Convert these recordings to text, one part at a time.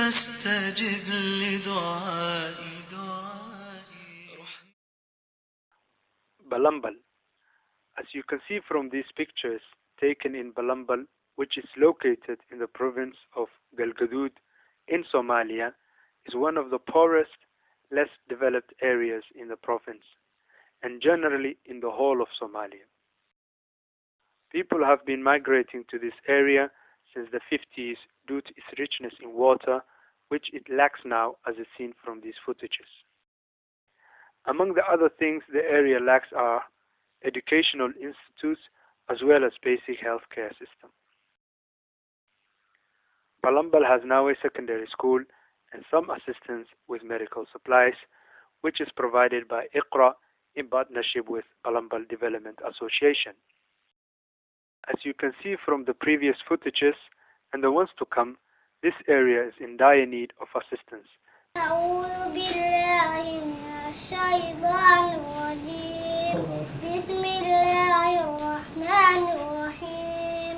فاستجب لدعائي. Balanbal. As you can see from these pictures taken in Balanbal, which is located in the province of Galgaduud in Somalia, is one of the poorest, less developed areas in the province, and generally in the whole of Somalia. People have been migrating to this area since the 50s due to its richness in water, which it lacks now, as is seen from these footages. Among the other things the area lacks are educational institutes as well as basic healthcare system. Balanbal has now a secondary school and some assistance with medical supplies, which is provided by Iqra in partnership with Balanbal Development Association. As you can see from the previous footages and the ones to come, this area is in dire need of assistance. بسم الله الرحمن الرحيم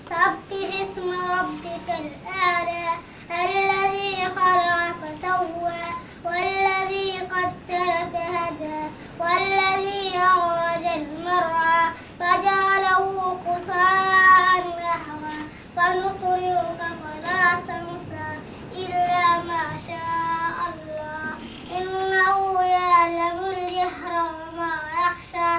سبح اسم ربك الأعلى الذي خلق فسوى والذي قدر فهدى والذي أخرج المرعى فجعله قصاء نحوا فنخرجك فلا تنسى إلا ما شاء الله إنه يعلم الجهر وما يخشى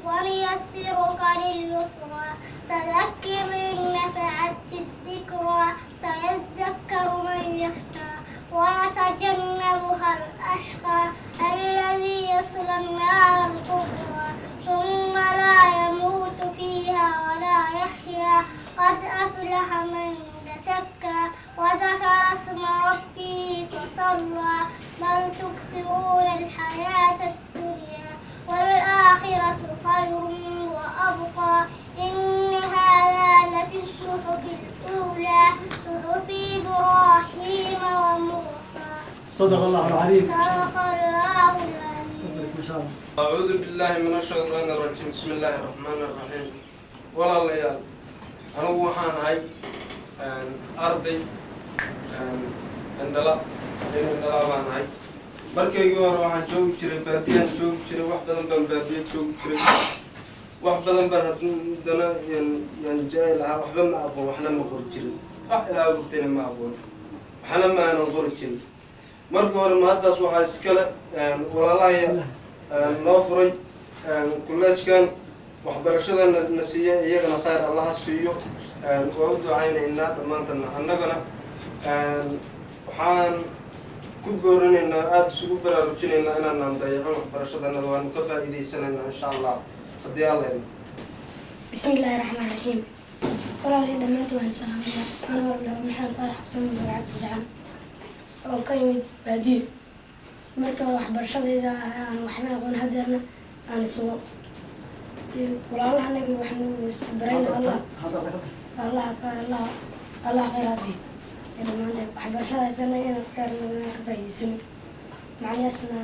ونيسرك لليسرى فذكر إن نفعت الذكرى سيذكر من يخشى ويتجنبها الأشقى الذي يصلى النار الكبرى ثم لا يموت فيها ولا يحيا قد أفلح من تزكى وذكر اسم ربه فصلى بل تكثرون الحياة الدنيا والآخرة خير وأبقى إن هذا لفي الصحف الأولى صحف إبراهيم وموسى. صدق الله العظيم. صدق الله العظيم. ما شاء الله. أعوذ بالله من الشيطان الرجيم. بسم الله الرحمن الرحيم. ولا ليال أنا وحان هاي أرضي عندلا بين عندلا وحان هاي markay goor waxaan joogi jiray baadiyaan joogi jiray wax badan baan baadiyo joogi jiray wax badan baan hadana yan jeel ah waxba ma aqoon waxna ma qori jirin wax ilaa waqtiina ma aqoon waxna ma aanan qori jirin markii hore ma haddaas waxaa iskale walaalahaya noo furay kulleejkan waxbarashada na siiyay iyagana khayr Allah ha siiyo waa u ducaynaynaa dhammaantana annagana waxaan كبرنا أبسط برارجينا أنا نضيع برشدنا وأنا كفاية سنة إن شاء الله فدي الله. بسم الله الرحمن الرحيم. والله لما توهن سلام أنا والله محمد فرح حسن من بعد السلام. وكلمة بديل. مركب وحبرشد إذا أنا وحنا قلنا هدرنا أنا سوا. والله أنا جي وحنا برينا الله. الله غير عظيم. لما عندك وحبرشة سنة أنا كارنا كفاية سنة معنيشنا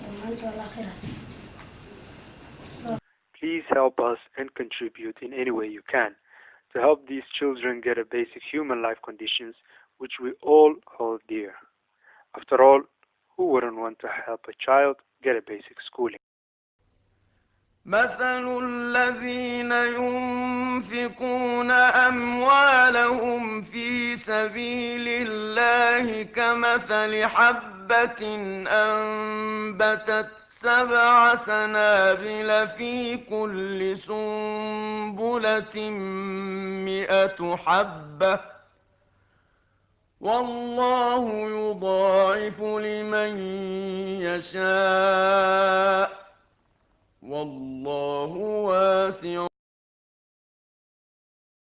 لما أنت والله خير عظيم. Please help us and contribute in any way you can to help these children get a basic human life conditions which we all hold dear. After all, who wouldn't want to help a child get a basic schooling? مثل الذين ينفقون أموالهم في سبيل الله كمثل حبة أنبتت 7 سنابل في كل سنبلة 100 حبة والله يضاعف لمن يشاء والله واسع